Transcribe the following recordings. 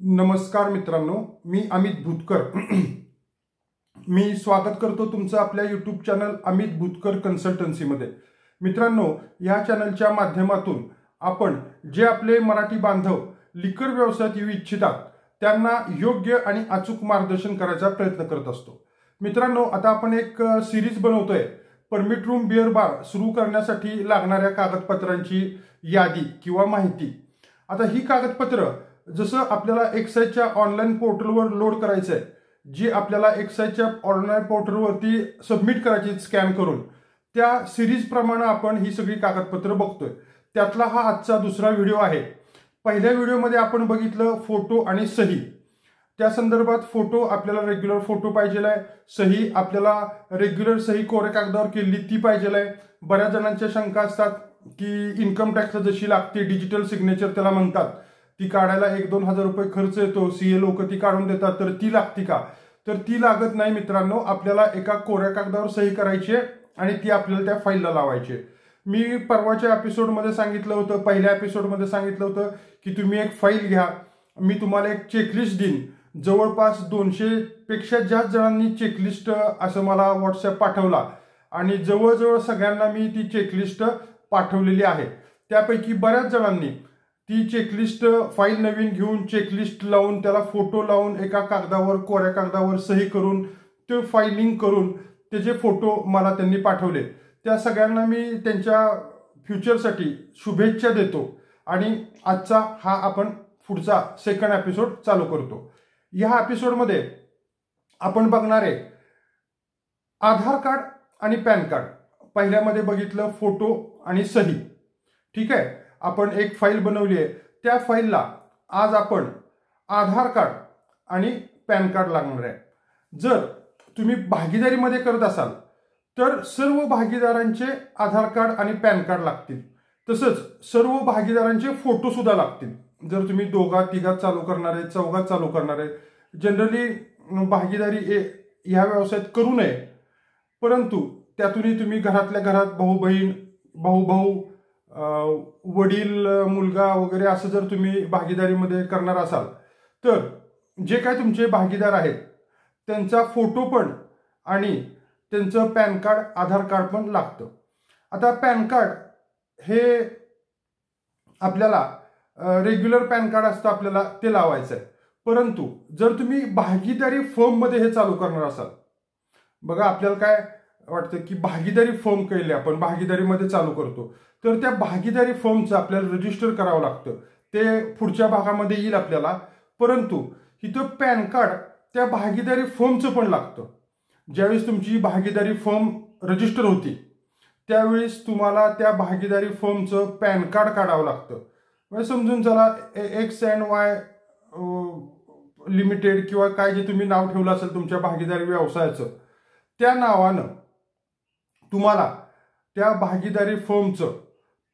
नमस्कार मित्रांनो, मी अमित भूतकर. मी स्वागत करतो तुमचं आपल्या यूट्यूब चॅनल अमित भूतकर कन्सल्टन्सीमध्ये. मित्रांनो, या चॅनलच्या माध्यमातून आपण जे आपले मराठी बांधव लिकर व्यवसायात येऊ इच्छितात त्यांना योग्य आणि अचूक मार्गदर्शन करायचा प्रयत्न करत असतो. मित्रांनो, आता आपण एक सिरीज बनवतोय, परमिट रूम बिअर बार सुरू करण्यासाठी लागणाऱ्या कागदपत्रांची यादी किंवा माहिती. आता ही कागदपत्र जसं आपल्याला एक्साईजच्या ऑनलाईन पोर्टलवर लोड करायचं आहे, जी आपल्याला एक्साईजच्या ऑनलाईन पोर्टलवरती सबमिट करायची स्कॅन करून, त्या सिरीजप्रमाणे आपण ही सगळी कागदपत्र बघतोय. त्यातला हा आजचा दुसरा व्हिडिओ आहे. पहिल्या व्हिडिओमध्ये आपण बघितलं फोटो आणि सही. त्या संदर्भात फोटो आपल्याला रेग्युलर फोटो पाहिजे आहे, सही आपल्याला रेग्युलर सही कोऱ्या कागदावर केली ती पाहिजे आहे. बऱ्याच जणांच्या शंका असतात की इन्कम टॅक्स जशी लागते डिजिटल सिग्नेचर त्याला म्हणतात, ती काढायला 1-2 हजार रुपये खर्च येतो, सीए लोक ती काढून देतात, तर ती लागते का? तर ती लागत नाही मित्रांनो. आपल्याला एका कोऱ्या कागदावर सही करायची आहे आणि ती आपल्याला त्या फाईलला लावायची. मी परवाच्या एपिसोडमध्ये सांगितलं होतं, पहिल्या एपिसोडमध्ये सांगितलं होतं की तुम्ही एक फाईल घ्या, मी तुम्हाला एक चेकलिस्ट देईन. जवळपास 200 पेक्षा जास्त जणांनी चेकलिस्ट असं मला व्हॉट्सअप पाठवला आणि जवळजवळ सगळ्यांना मी ती चेकलिस्ट पाठवलेली आहे. त्यापैकी बऱ्याच जणांनी ती चेकलिस्ट फाईल नवीन घेऊन चेकलिस्ट लावून त्याला फोटो लावून एका कागदावर कोऱ्या कागदावर सही करून ते फायलिंग करून त्याचे फोटो मला त्यांनी पाठवले. त्या सगळ्यांना मी त्यांच्या फ्युचरसाठी शुभेच्छा देतो आणि आजचा हा आपण पुढचा सेकंड एपिसोड चालू करतो. ह्या एपिसोडमध्ये आपण बघणार आहे आधार कार्ड आणि पॅन कार्ड. पहिल्यामध्ये बघितलं फोटो आणि सही. ठीक आहे, आपण एक फाईल बनवली आहे. त्या फाईलला आज आपण आधार कार्ड आणि पॅन कार्ड लागणार आहे. जर तुम्ही भागीदारीमध्ये करत असाल तर सर्व भागीदारांचे आधार कार्ड आणि पॅन कार्ड लागतील. तसंच सर्व भागीदारांचे फोटो सुद्धा लागतील. जर तुम्ही दोघात-तिघात चालू करणार आहे, चौघात चालू करणार आहे, जनरली भागीदारी ह्या व्यवसायात करू नये, परंतु त्यातूनही तुम्ही घरातल्या घरात भाऊ बहीण, भाऊ भाऊ, वडील मुलगा वगैरे असं जर तुम्ही भागीदारीमध्ये करणार असाल तर जे काय तुमचे भागीदार आहेत त्यांचा फोटो पण आणि त्यांचं पॅन कार्ड आधार कार्ड पण लागतं. आता पॅन कार्ड हे आपल्याला रेग्युलर पॅन कार्ड असतं, आपल्याला ते लावायचं आहे. परंतु जर तुम्ही भागीदारी फर्ममध्ये हे चालू करणार असाल, बघा आपल्याला काय वाटतं की भागीदारी फर्म केली, आपण भागीदारीमध्ये चालू करतो, तर त्या भागीदारी फर्मचं आपल्याला रजिस्टर करावं लागतं. ते पुढच्या भागामध्ये येईल आपल्याला. परंतु इथं पॅन कार्ड त्या भागीदारी फर्मचं पण लागतं. ज्यावेळेस तुमची भागीदारी फर्म रजिस्टर होती त्यावेळेस तुम्हाला त्या भागीदारी फर्मचं पॅन कार्ड काढावं लागतं. म्हणजे समजून चला X&Y लिमिटेड किंवा काय जे तुम्ही नाव ठेवलं असेल तुमच्या भागीदारी व्यवसायाचं, त्या नावानं तुम्हाला त्या भागीदारी फर्मचं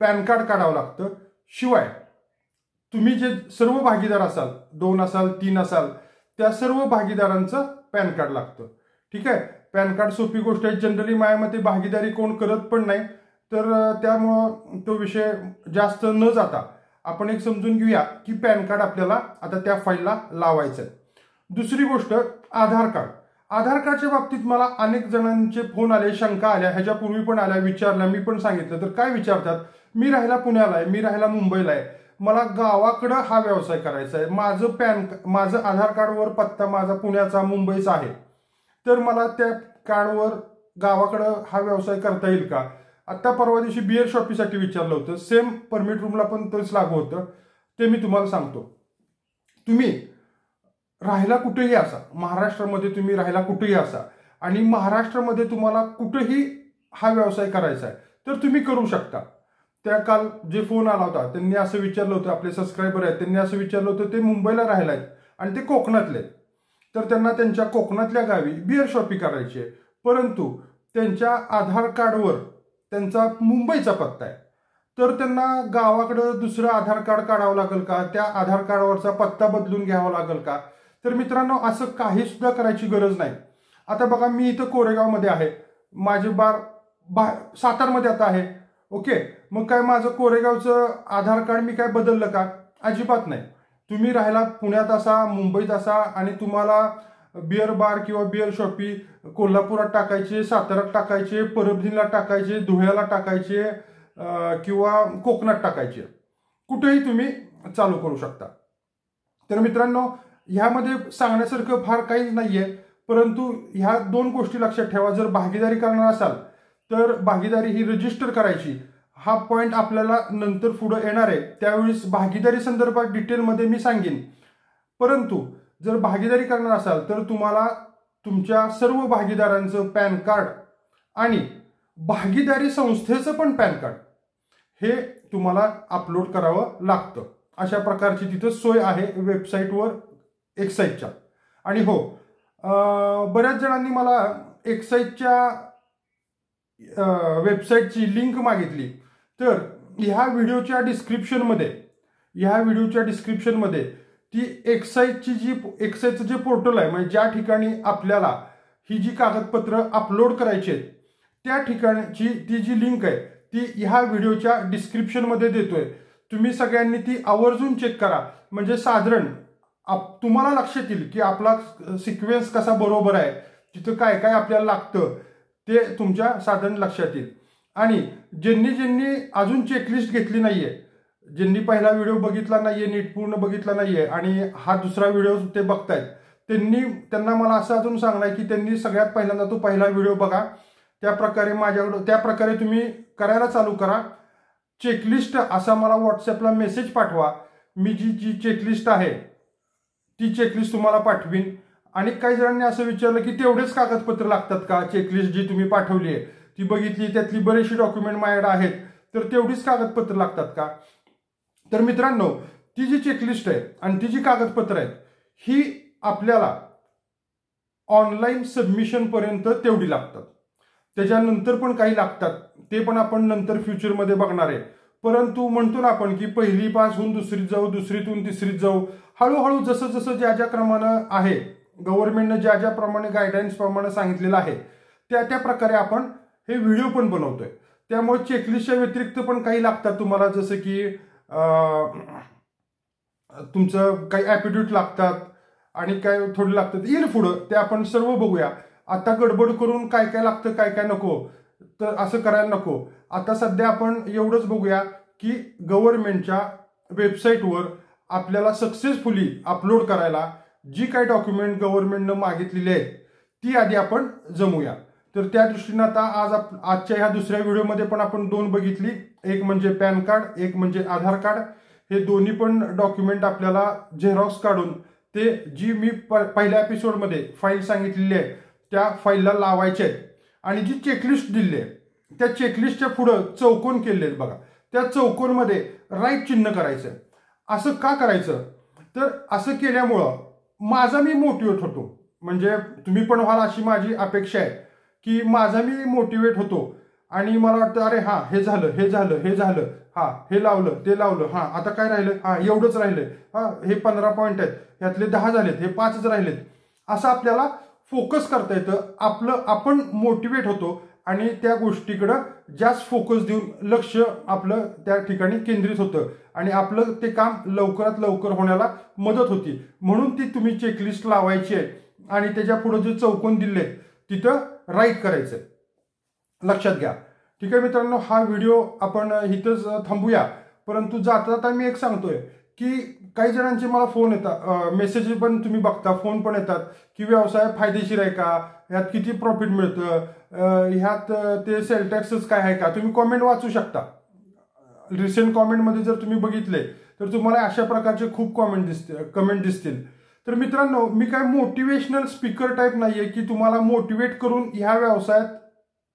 पॅन कार्ड काढावं लागतं. शिवाय तुम्ही जे सर्व भागीदार असाल, 2 असाल 3 असाल, त्या सर्व भागीदारांचं पॅन कार्ड लागतं. ठीक आहे, पॅन कार्ड सोपी गोष्ट आहे. जनरली माझ्या मते भागीदारी कोण करत पण नाही, तर त्यामुळं तो विषय जास्त न जाता आपण एक समजून घेऊया की पॅन कार्ड आपल्याला आता त्या फाईलला लावायचं आहे. दुसरी गोष्ट आधार कार्ड. आधार कार्डच्या बाबतीत मला अनेक जणांचे फोन आले, शंका आल्या, ह्याच्यापूर्वी पण आल्या, विचारल्या, मी पण सांगितलं. तर काय विचारतात, मी राहायला पुण्याला आहे, मी राहायला मुंबईला आहे, मला गावाकडं हा व्यवसाय करायचा आहे, माझं आधार कार्डवर पत्ता माझा पुण्याचा मुंबईचा आहे, तर मला त्या कार्डवर गावाकडं हा व्यवसाय करता येईल का? आत्ता परवा दिवशी बिअर शॉपीसाठी विचारलं होतं, सेम परमिट रूमला पण तेच लागू होतं. ते मी तुम्हाला सांगतो. तुम्ही राहायला कुठेही असा, महाराष्ट्रामध्ये तुम्ही राहायला कुठेही असा आणि महाराष्ट्रामध्ये तुम्हाला कुठेही हा व्यवसाय करायचा आहे तर तुम्ही करू शकता. त्या काल जे फोन आला होता त्यांनी असं विचारलं होतं, आपले सबस्क्रायबर आहेत, त्यांनी असं विचारलं होतं, ते मुंबईला राहायला आहेत आणि ते कोकणातले, तर त्यांना त्यांच्या कोकणातल्या गावी बिअर शॉपी करायची आहे, परंतु त्यांच्या आधार कार्डवर त्यांचा मुंबईचा पत्ता आहे, तर त्यांना गावाकडं दुसरं आधार कार्ड काढावं लागेल का? त्या आधार कार्डवरचा पत्ता बदलून घ्यावा लागेल का? तर मित्रांनो, असं काही सुद्धा करायची गरज नाही. आता बघा, मी इथं कोरेगावमध्ये आहे, माझे सातारमध्ये आता आहे. ओके, मग काय माझं कोरेगावचं आधार कार्ड मी काय बदललं का? अजिबात नाही. तुम्ही राहायला पुण्यात असा, मुंबईत असा आणि तुम्हाला बिअर बार किंवा बिअर शॉपी कोल्हापुरात टाकायचे, साताऱ्यात टाकायचे, परभणीला टाकायचे, धुळ्याला टाकायचे किंवा कोकणात टाकायचे, कुठेही तुम्ही चालू करू शकता. तर मित्रांनो, ह्यामध्ये सांगण्यासारखं फार काहीच नाहीये, परंतु ह्या 2 गोष्टी लक्षात ठेवा. जर भागीदारी करणार असाल तर भागीदारी ही रजिस्टर करायची. हा पॉइंट आपल्याला नंतर पुढे येणार आहे, त्यावेळेस भागीदारी संदर्भात डिटेलमध्ये मी सांगेन. परंतु जर भागीदारी करणार असाल तर तुम्हाला तुमच्या सर्व भागीदारांचं पॅन कार्ड आणि भागीदारी संस्थेचं पण पॅन कार्ड हे तुम्हाला अपलोड करावं लागतं. अशा प्रकारची तिथं सोय आहे वेबसाईटवर एक्साईजच्या. आणि हो, बऱ्याच जणांनी मला एक्साईजच्या वेबसाईटची लिंक मागितली. तर ह्या व्हिडिओच्या डिस्क्रिप्शनमध्ये ती एक्साईजचं जे पोर्टल आहे, म्हणजे ज्या ठिकाणी आपल्याला ही जी कागदपत्र अपलोड करायची आहेत त्या ठिकाणची ती जी लिंक आहे ती ह्या व्हिडिओच्या डिस्क्रिप्शनमध्ये देतोय. तुम्ही सगळ्यांनी ती आवर्जून चेक करा, म्हणजे साधारण तुम्हाला लक्षात येईल की आपला सिक्वेन्स कसा बरोबर आहे, तिथं काय काय आपल्याला लागतं ते तुमच्या साधारण लक्षात येईल. आणि ज्यांनी अजून चेकलिस्ट घेतली नाहीये, ज्यांनी पहिला व्हिडिओ बघितला नाहीये, नीट पूर्ण बघितला नाहीये आणि हा दुसरा व्हिडिओ ते बघतायत, त्यांना मला असं अजून सांगणं आहे की त्यांनी सगळ्यात पहिल्यांदा तो पहिला व्हिडिओ बघा. त्याप्रकारे तुम्ही करायला चालू करा. चेकलिस्ट असा मला व्हॉट्सअपला मेसेज पाठवा. मी जी चेकलिस्ट आहे ती चेकलिस्ट तुम्हाला पाठवीन. आणि काही जणांनी असं विचारलं की तेवढेच कागदपत्र लागतात का? चेकलिस्ट जी तुम्ही पाठवली आहे ती बघितली, त्यातली बरेचशी डॉक्युमेंट माझ्याकडे आहेत, तर तेवढीच कागदपत्र लागतात का? तर मित्रांनो, ती जी चेकलिस्ट आहे आणि ती जी कागदपत्र आहेत ही आपल्याला ऑनलाईन सबमिशन पर्यंत तेवढी लागतात. त्याच्यानंतर पण काही लागतात, ते पण आपण नंतर फ्युचरमध्ये बघणार आहे. परंतु म्हणतो ना आपण की पहिली पासून दुसरीत जाऊ, दुसरीतून तिसरीत जाऊ, हळूहळू जसं ज्या प्रमाणे आहे, गव्हर्नमेंटनं ज्या प्रमाणे गाईडलाईन्स प्रमाणे सांगितलेलं आहे त्या प्रकारे आपण हे व्हिडिओ पण बनवतोय. त्यामुळे चेकलिस्टच्या व्यतिरिक्त पण काही लागतात तुम्हाला, जसं की तुमचं काही ॲपिट्यूड लागतात आणि काय थोडे लागतात, येईल पुढं, ते आपण सर्व बघूया. आता गडबड करून काय काय लागतं काय काय नको, तर असं करायला नको. आता सध्या आपण एवढंच बघूया की गव्हर्नमेंटच्या वेबसाईटवर आपल्याला सक्सेसफुली अपलोड करायला जी काही डॉक्युमेंट गव्हर्नमेंटनं मागितलेली आहेत ती आधी आपण जमूया. तर त्या दृष्टीनं आता आजच्या ह्या दुसऱ्या व्हिडिओमध्ये पण आपण 2 बघितली, एक म्हणजे पॅन कार्ड, एक म्हणजे आधार कार्ड. हे दोन्ही पण डॉक्युमेंट आपल्याला झेरॉक्स काढून ते जी मी पहिल्या एपिसोडमध्ये फाईल सांगितलेली आहे त्या फाईलला लावायचे आहेत. आणि जी चेकलिस्ट दिली आहे त्या चेकलिस्टच्या पुढं चौकोन केलेले आहेत बघा, त्या चौकोनमध्ये राईट चिन्ह करायचं. असं का करायचं? तर असं केल्यामुळं माझा मी मोटिवेट होतो, म्हणजे तुम्ही पण व्हाल अशी माझी अपेक्षा आहे की माझा मी मोटिवेट होतो आणि मला वाटतं अरे हां हे झालं, हां हे लावलं ते लावलं, हां आता काय राहिलं, हां एवढंच राहिलं, हां हे 15 पॉईंट आहेत, ह्यातले 10 झालेत, हे 5च राहिलेत. असं आपल्याला फोकस करता येतं, आपण मोटिवेट होतो आणि त्या गोष्टीकडं जास्त फोकस देऊन लक्ष आपलं त्या ठिकाणी केंद्रित होतं आणि आपलं ते काम लवकरात लवकर होण्याला मदत होती. म्हणून ती तुम्ही चेकलिस्ट लावायची आहे आणि त्याच्या पुढे जे चौकोन दिले तिथं राईट करायचंय, लक्षात घ्या. ठीक आहे मित्रांनो, हा व्हिडिओ आपण इथंच थांबूया. परंतु जाता मी एक सांगतोय की काही जणांचे मला फोन येतात, मेसेज पण तुम्ही बघता, फोन पण येतात की व्यवसाय फायदेशीर आहे का, ह्यात किती प्रॉफिट मिळतं, ह्यात ते सेल टॅक्सच काय आहे का. तुम्ही कॉमेंट वाचू शकता. रिसेंट कॉमेंटमध्ये जर तुम्ही बघितले तर तुम्हाला अशा प्रकारचे खूप कमेंट दिसतील. तर मित्रांनो, मी काय मोटिवेशनल स्पीकर टाईप नाहीये की तुम्हाला मोटिवेट करून ह्या व्यवसायात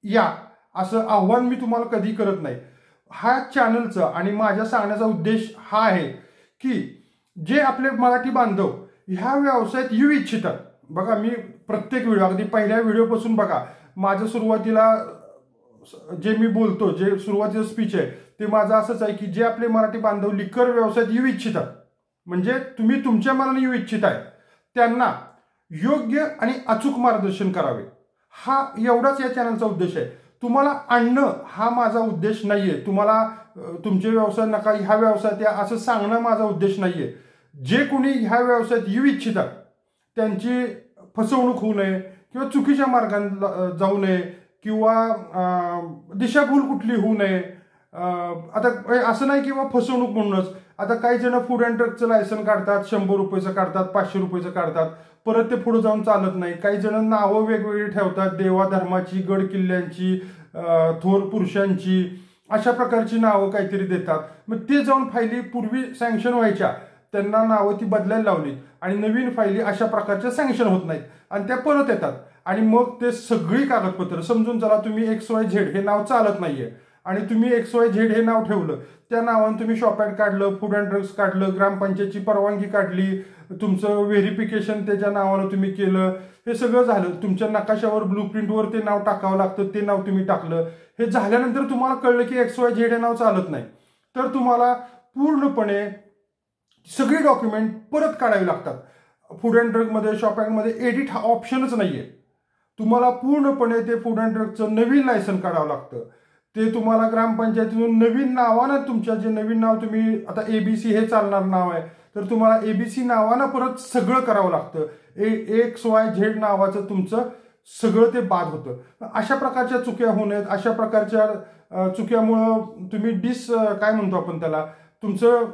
या असं आव्हान मी तुम्हाला कधी करत नाही. हा चॅनलचा आणि माझ्या सांगण्याचा उद्देश हा आहे की जे आपले मराठी बांधव ह्या व्यवसायात येऊ इच्छितात. बघा, मी प्रत्येक व्हिडिओ, अगदी पहिल्या व्हिडिओपासून बघा, माझं सुरुवातीला जे मी बोलतो, जे सुरुवातीचं स्पीच आहे ते माझं असंच आहे की जे आपले मराठी बांधव लिकर व्यवसायात येऊ इच्छितात, म्हणजे तुम्ही तुमच्या मनाने येऊ इच्छित आहे, त्यांना योग्य आणि अचूक मार्गदर्शन करावे, हा एवढाच या चॅनलचा उद्देश आहे. तुम्हाला आणणं हा माझा उद्देश नाहीये. तुम्हाला तुमचे व्यवसाय नका ह्या व्यवसायात या असं सांगणं माझा उद्देश नाहीये. जे कोणी ह्या व्यवसायात येऊ इच्छितात त्यांची फसवणूक होऊ नये किंवा चुकीच्या मार्गाने जाऊ नये किंवा दिशाभूल कुठली होऊ नये. आता असं नाही की बाबा फसवणूक म्हणूनच. आता काही जण फूड अँड ड्रगचं लायसन काढतात, 100 रुपयाचं काढतात, 500 रुपयाचं काढतात, परत ते पुढे जाऊन चालत नाही. काही जण नावं वेगवेगळी ठेवतात, देवाधर्माची, गड किल्ल्यांची, थोर पुरुषांची, अशा प्रकारची नावं काहीतरी देतात. मग ते जाऊन फायली पूर्वी सँक्शन व्हायच्या त्यांना नावं ती बदलायला लावली आणि नवीन फायली अशा प्रकारच्या सँक्शन होत नाहीत आणि त्या परत येतात. आणि मग ते सगळी कागदपत्र समजून चला तुम्ही XYZ हे नाव चालत नाहीये आणि तुम्ही XYZ हे नाव ठेवलं, त्या नावानं तुम्ही शॉप ॲड काढलं, फूड अँड ड्रग्स काढलं, ग्रामपंचायतची परवानगी काढली, तुमचं व्हेरिफिकेशन त्याच्या नावानं तुम्ही केलं, हे सगळं झालं. तुमच्या नकाशावर ब्लूप्रिंटवर ते नाव टाकावं लागतं, ते नाव तुम्ही टाकलं. हे झाल्यानंतर तुम्हाला कळलं की XYZ हे नाव चालत नाही, तर तुम्हाला पूर्णपणे सगळी डॉक्युमेंट परत काढावी लागतात. फूड अँड ड्रगमध्ये, शॉप ॲडमध्ये एडिट हा ऑप्शनच नाहीये. तुम्हाला पूर्णपणे ते फूड अँड ड्रगचं नवीन लायसन काढावं लागतं. ते तुम्हाला ग्रामपंचायतीतून नवीन नावानं, तुमच्या जे नवीन नाव तुम्ही आता ABC हे चालणार नाव आहे, तर तुम्हाला ABC नावानं परत सगळं करावं लागतं. XYZ नावाचं तुमचं सगळं ते बाद होतं. अशा प्रकारच्या चुक्या होऊ नयेत. अशा प्रकारच्या चुक्यामुळं तुम्ही काय म्हणतो आपण त्याला, तुमचं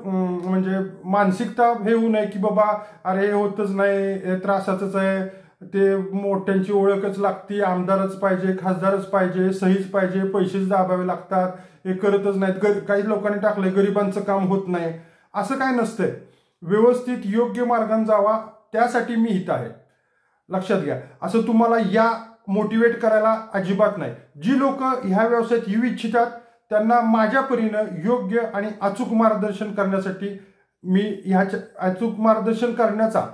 म्हणजे मानसिकता हे होऊ नये की बाबा अरे हे होतच नाही, हे त्रासाचंच आहे, ते मोठ्यांची ओळखच लागते, आमदारच पाहिजे, खासदारच पाहिजे, सहीच पाहिजे, पैसेच दाबावे लागतात, हे करतच नाहीत. काही लोकांनी टाकलंय गरिबांचं काम होत नाही. असं काय नसतंय. व्यवस्थित योग्य मार्गाने जावा, त्यासाठी मी इथं आहे. लक्षात घ्या. असं तुम्हाला या मोटिवेट करायला अजिबात नाही. जी लोक ह्या व्यवसायात येऊ इच्छितात त्यांना माझ्या परीनं योग्य आणि अचूक मार्गदर्शन करण्यासाठी अचूक मार्गदर्शन करण्याचा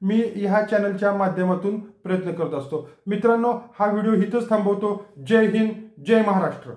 मी ह्या चॅनलच्या माध्यमातून प्रयत्न करत असतो. मित्रांनो, हा व्हिडिओ इथंच थांबवतो. जय हिंद, जय महाराष्ट्र.